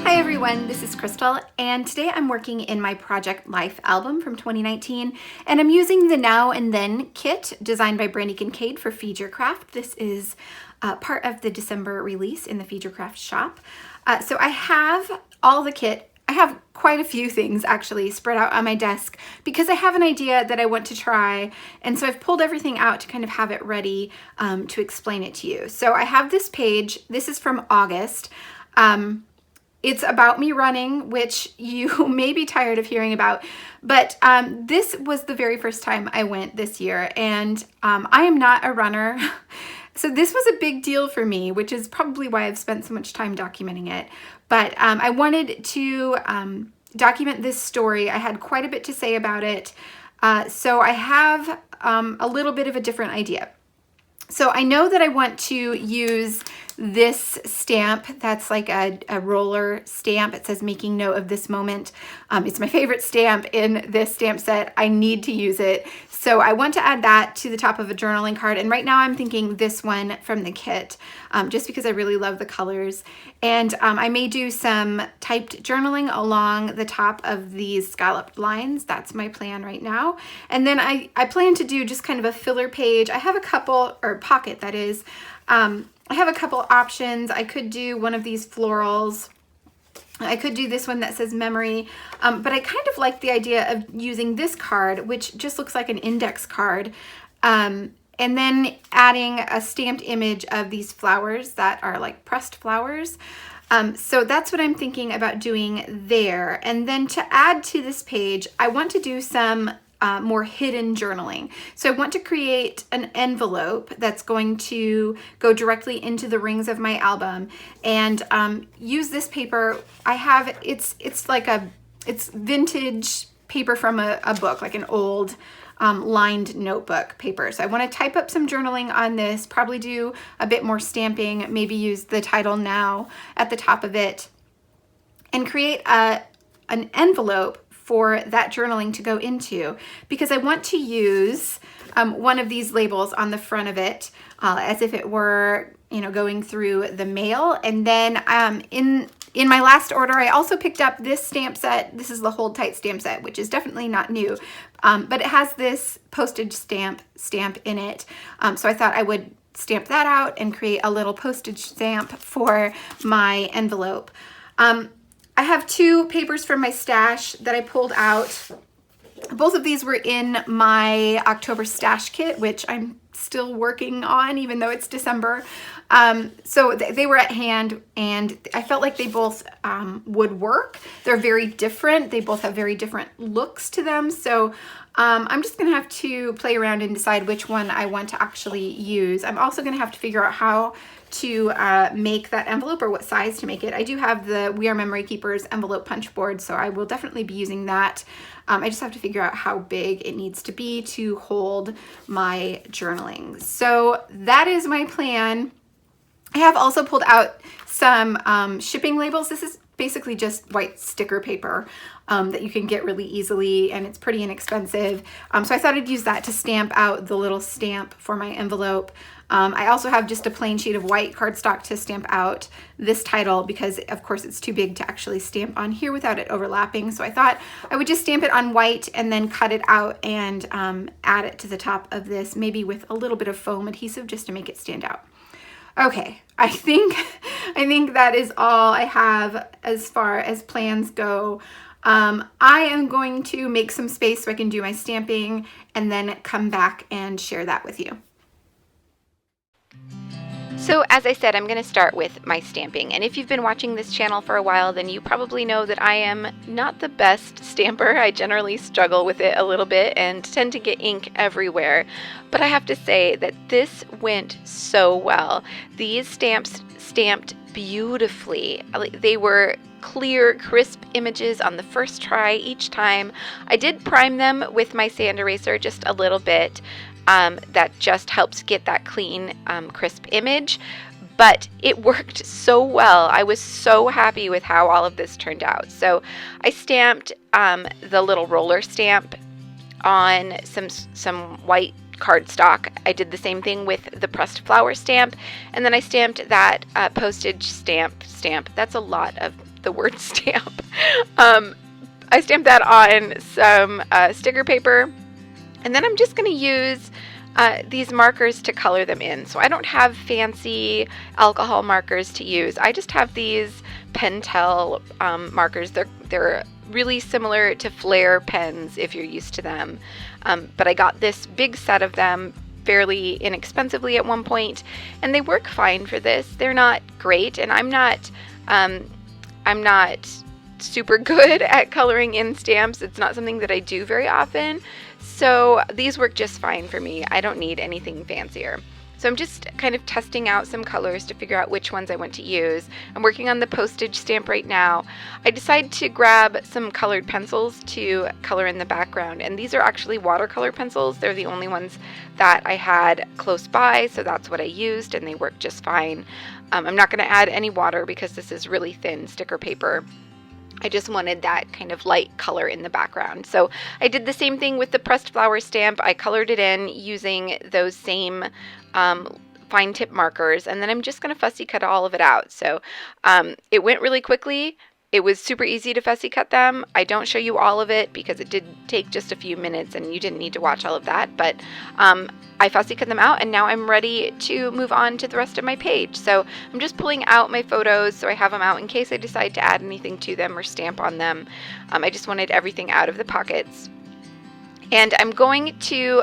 Hi everyone, this is Crystal, and today I'm working in my Project Life album from 2019, and I'm using the Now and Then kit designed by Brandy Kincaid for Feed Your Craft. This is part of the December release in the Feed Your Craft shop. So I have all the kit. I have quite a few things actually spread out on my desk because I have an idea that I want to try, and so I've pulled everything out to kind of have it ready to explain it to you. So I have this page. This is from August. It's about me running, which you may be tired of hearing about, but this was the very first time I went this year, and I am not a runner. So this was a big deal for me, which is probably why I've spent so much time documenting it. But I wanted to document this story. I had quite a bit to say about it. So I have a little bit of a different idea. So I know that I want to use this stamp that's like a roller stamp. It says making note of this moment. It's my favorite stamp in this stamp set. I need to use it. So I want to add that to the top of a journaling card. And right now I'm thinking this one from the kit, just because I really love the colors. And I may do some typed journaling along the top of these scalloped lines. That's my plan right now. And then I plan to do just kind of a filler page. I have a couple, or pocket that is, I have a couple options. I could do one of these florals. I could do this one that says memory, but I kind of like the idea of using this card, which just looks like an index card, and then adding a stamped image of these flowers that are like pressed flowers. So that's what I'm thinking about doing there. And then to add to this page, I want to do some more hidden journaling. So I want to create an envelope that's going to go directly into the rings of my album, and use this paper. I have, it's vintage paper from a book, like an old lined notebook paper. So I want to type up some journaling on this, probably do a bit more stamping, maybe use the title Now at the top of it, and create an envelope for that journaling to go into, because I want to use one of these labels on the front of it as if it were, you know, going through the mail. And then in my last order, I also picked up this stamp set. This is the Hold Tight stamp set, which is definitely not new, but it has this postage stamp in it. So I thought I would stamp that out and create a little postage stamp for my envelope. I have two papers from my stash that I pulled out. Both of these were in my October stash kit, which I'm still working on, even though it's December. So they were at hand, and I felt like they both would work. They're very different. They both have very different looks to them. So I'm just gonna have to play around and decide which one I want to actually use. I'm also gonna have to figure out how to make that envelope, or what size to make it. I do have the We Are Memory Keepers envelope punch board, so I will definitely be using that. I just have to figure out how big it needs to be to hold my journaling. So that is my plan. I have also pulled out some shipping labels. This is basically just white sticker paper that you can get really easily, and it's pretty inexpensive. So I thought I'd use that to stamp out the little stamp for my envelope. I also have just a plain sheet of white cardstock to stamp out this title, because of course it's too big to actually stamp on here without it overlapping. So I thought I would just stamp it on white and then cut it out and add it to the top of this, maybe with a little bit of foam adhesive just to make it stand out. Okay, I think that is all I have as far as plans go. I am going to make some space so I can do my stamping and then come back and share that with you. So as I said, I'm going to start with my stamping, and if you've been watching this channel for a while, then you probably know that I am not the best stamper. I generally struggle with it a little bit and tend to get ink everywhere, but I have to say that this went so well. These stamps stamped beautifully. They were clear, crisp images on the first try each time. I did prime them with my sand eraser just a little bit. That just helps get that clean, crisp image, but it worked so well. I was so happy with how all of this turned out. So I stamped the little roller stamp on some white cardstock. I did the same thing with the pressed flower stamp, and then I stamped that postage stamp. That's a lot of the word stamp. I stamped that on some sticker paper, and then I'm just going to use these markers to color them in. So I don't have fancy alcohol markers to use. I just have these Pentel markers. They're really similar to Flair pens if you're used to them. But I got this big set of them fairly inexpensively at one point, and they work fine for this. They're not great, and I'm not super good at coloring in stamps. It's not something that I do very often. So these work just fine for me. I don't need anything fancier. So I'm just kind of testing out some colors to figure out which ones I want to use. I'm working on the postage stamp right now. I decided to grab some colored pencils to color in the background, and these are actually watercolor pencils. They're the only ones that I had close by, so that's what I used, and they work just fine. I'm not going to add any water because this is really thin sticker paper. I just wanted that kind of light color in the background. So I did the same thing with the pressed flower stamp. I colored it in using those same fine tip markers, and then I'm just going to fussy cut all of it out. So it went really quickly. It was super easy to fussy cut them. I don't show you all of it because it did take just a few minutes and you didn't need to watch all of that, but I fussy cut them out, and now I'm ready to move on to the rest of my page. So I'm just pulling out my photos so I have them out in case I decide to add anything to them or stamp on them. I just wanted everything out of the pockets. And I'm going to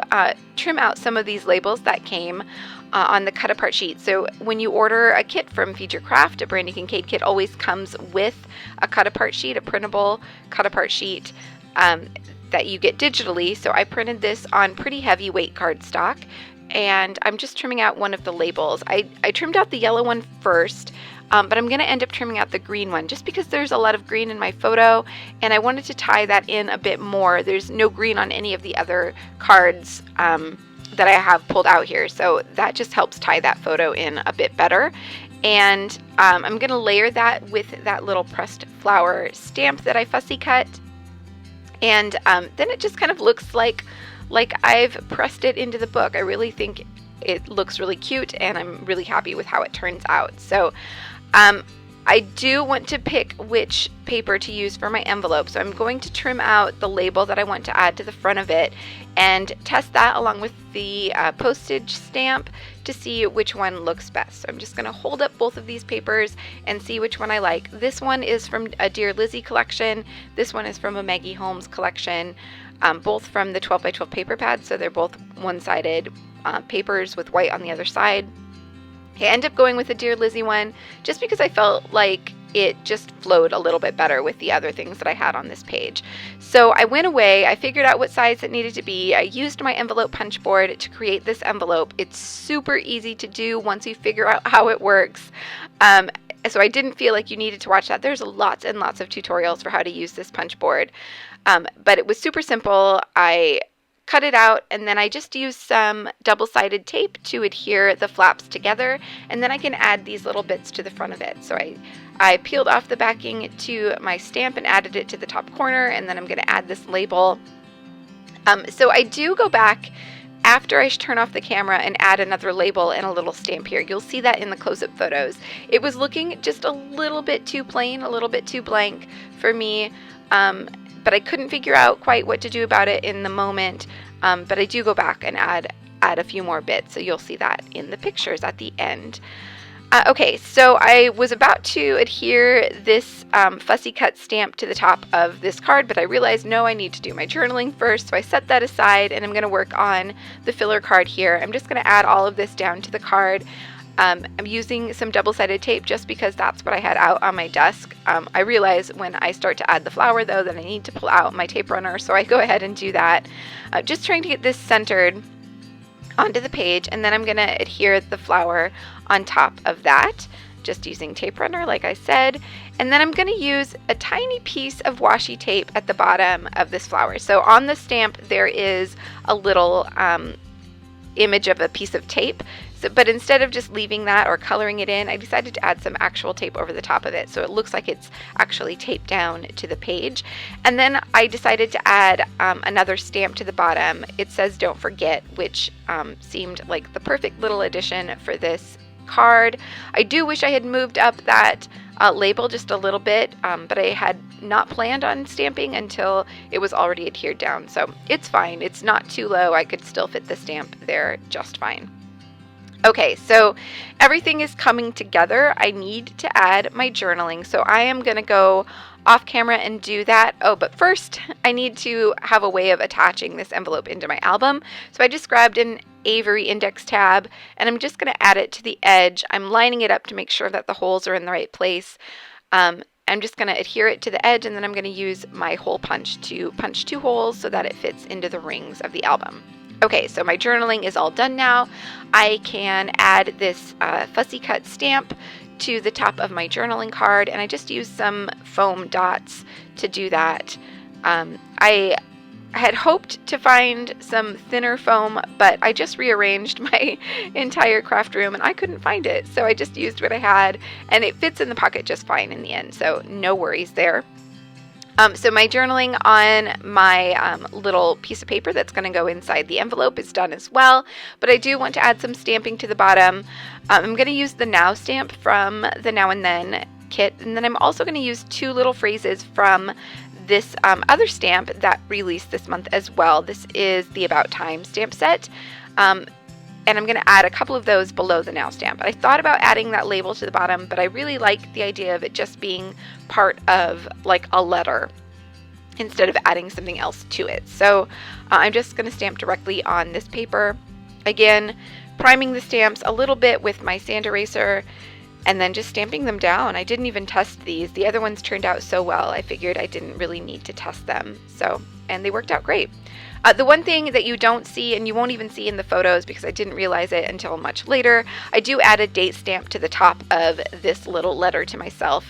trim out some of these labels that came on the cut apart sheet. So when you order a kit from Feed Your Craft, a Brandy Kincaid kit always comes with a cut apart sheet, a printable cut apart sheet that you get digitally. So I printed this on pretty heavy weight cardstock, and I'm just trimming out one of the labels. I trimmed out the yellow one first, but I'm going to end up trimming out the green one just because there's a lot of green in my photo, and I wanted to tie that in a bit more. There's no green on any of the other cards that I have pulled out here, so that just helps tie that photo in a bit better. And I'm going to layer that with that little pressed flower stamp that I fussy cut, and then it just kind of looks like I've pressed it into the book. I really think it looks really cute, and I'm really happy with how it turns out. So I do want to pick which paper to use for my envelope, so I'm going to trim out the label that I want to add to the front of it and test that along with the postage stamp to see which one looks best. So I'm just going to hold up both of these papers and see which one I like. This one is from a Dear Lizzie collection. This one is from a Maggie Holmes collection, both from the 12 by 12 paper pad, so they're both one-sided papers with white on the other side. I ended up going with the Dear Lizzie one just because I felt like it just flowed a little bit better with the other things that I had on this page. So I went away, I figured out what size it needed to be. I used my envelope punch board to create this envelope. It's super easy to do once you figure out how it works. So I didn't feel like you needed to watch that. There's lots and lots of tutorials for how to use this punch board. But it was super simple. I cut it out, and then I just used some double-sided tape to adhere the flaps together, and then I can add these little bits to the front of it. So I peeled off the backing to my stamp and added it to the top corner, and then I'm going to add this label. So I do go back after I turn off the camera and add another label and a little stamp here. You'll see that in the close-up photos. It was looking just a little bit too plain, a little bit too blank for me, but I couldn't figure out quite what to do about it in the moment. But I do go back and add a few more bits, so you'll see that in the pictures at the end. Okay, so I was about to adhere this fussy cut stamp to the top of this card, but I realized, no, I need to do my journaling first, so I set that aside, and I'm going to work on the filler card here. I'm just going to add all of this down to the card. I'm using some double-sided tape just because that's what I had out on my desk. I realize when I start to add the flower, though, that I need to pull out my tape runner, so I go ahead and do that. Just trying to get this centered onto the page, and then I'm going to adhere the flower on top of that, just using tape runner like I said. And then I'm going to use a tiny piece of washi tape at the bottom of this flower. So on the stamp there is a little image of a piece of tape, but instead of just leaving that or coloring it in, I decided to add some actual tape over the top of it so it looks like it's actually taped down to the page. And then I decided to add another stamp to the bottom. It says "Don't Forget," which seemed like the perfect little addition for this card. I do wish I had moved up that label just a little bit, but I had not planned on stamping until it was already adhered down. So it's fine. It's not too low. I could still fit the stamp there just fine. Okay, so everything is coming together. I need to add my journaling, so I am going to go off camera and do that. Oh, but first I need to have a way of attaching this envelope into my album. So I just grabbed an Avery index tab and I'm just going to add it to the edge. I'm lining it up to make sure that the holes are in the right place. I'm just going to adhere it to the edge, and then I'm going to use my hole punch to punch 2 holes so that it fits into the rings of the album. Okay, so my journaling is all done now. I can add this fussy cut stamp to the top of my journaling card, and I just used some foam dots to do that. I had hoped to find some thinner foam, but I just rearranged my entire craft room and I couldn't find it. So I just used what I had, and it fits in the pocket just fine in the end, so no worries there. So my journaling on my little piece of paper that's going to go inside the envelope is done as well, but I do want to add some stamping to the bottom. I'm going to use the Now stamp from the Now and Then kit, and then I'm also going to use 2 little phrases from this other stamp that released this month as well. This is the About Time stamp set. And I'm going to add a couple of those below the Now stamp. I thought about adding that label to the bottom, but I really like the idea of it just being part of like a letter instead of adding something else to it. So I'm just going to stamp directly on this paper. Again, priming the stamps a little bit with my sand eraser and then just stamping them down. I didn't even test these. The other ones turned out so well, I figured I didn't really need to test them. And they worked out great. The one thing that you don't see, and you won't even see in the photos because I didn't realize it until much later, I do add a date stamp to the top of this little letter to myself.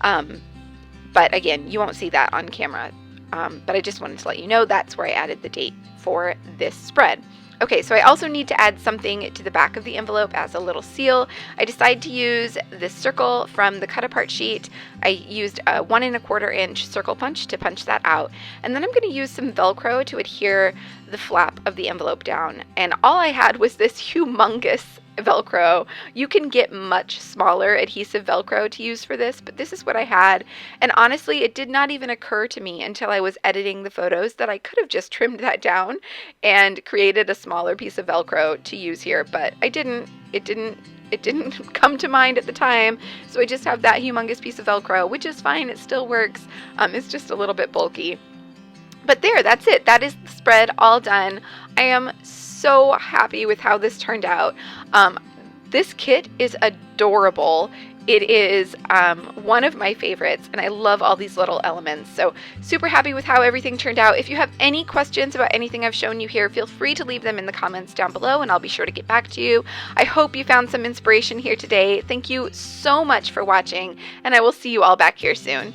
But again, you won't see that on camera. But I just wanted to let you know that's where I added the date for this spread. Okay, so I also need to add something to the back of the envelope as a little seal. I decided to use this circle from the cut apart sheet. I used a 1 1/4 inch circle punch to punch that out. And then I'm going to use some Velcro to adhere the flap of the envelope down. And all I had was this humongous Velcro. You can get much smaller adhesive Velcro to use for this, but this is what I had. And honestly, it did not even occur to me until I was editing the photos that I could have just trimmed that down and created a smaller piece of Velcro to use here, but I didn't. It didn't come to mind at the time, so I just have that humongous piece of Velcro, which is fine. It still works. It's just a little bit bulky. But there, that's it. That is the spread all done. I am so happy with how this turned out. This kit is adorable. It is one of my favorites, and I love all these little elements. So super happy with how everything turned out. If you have any questions about anything I've shown you here, feel free to leave them in the comments down below, and I'll be sure to get back to you. I hope you found some inspiration here today. Thank you so much for watching, and I will see you all back here soon.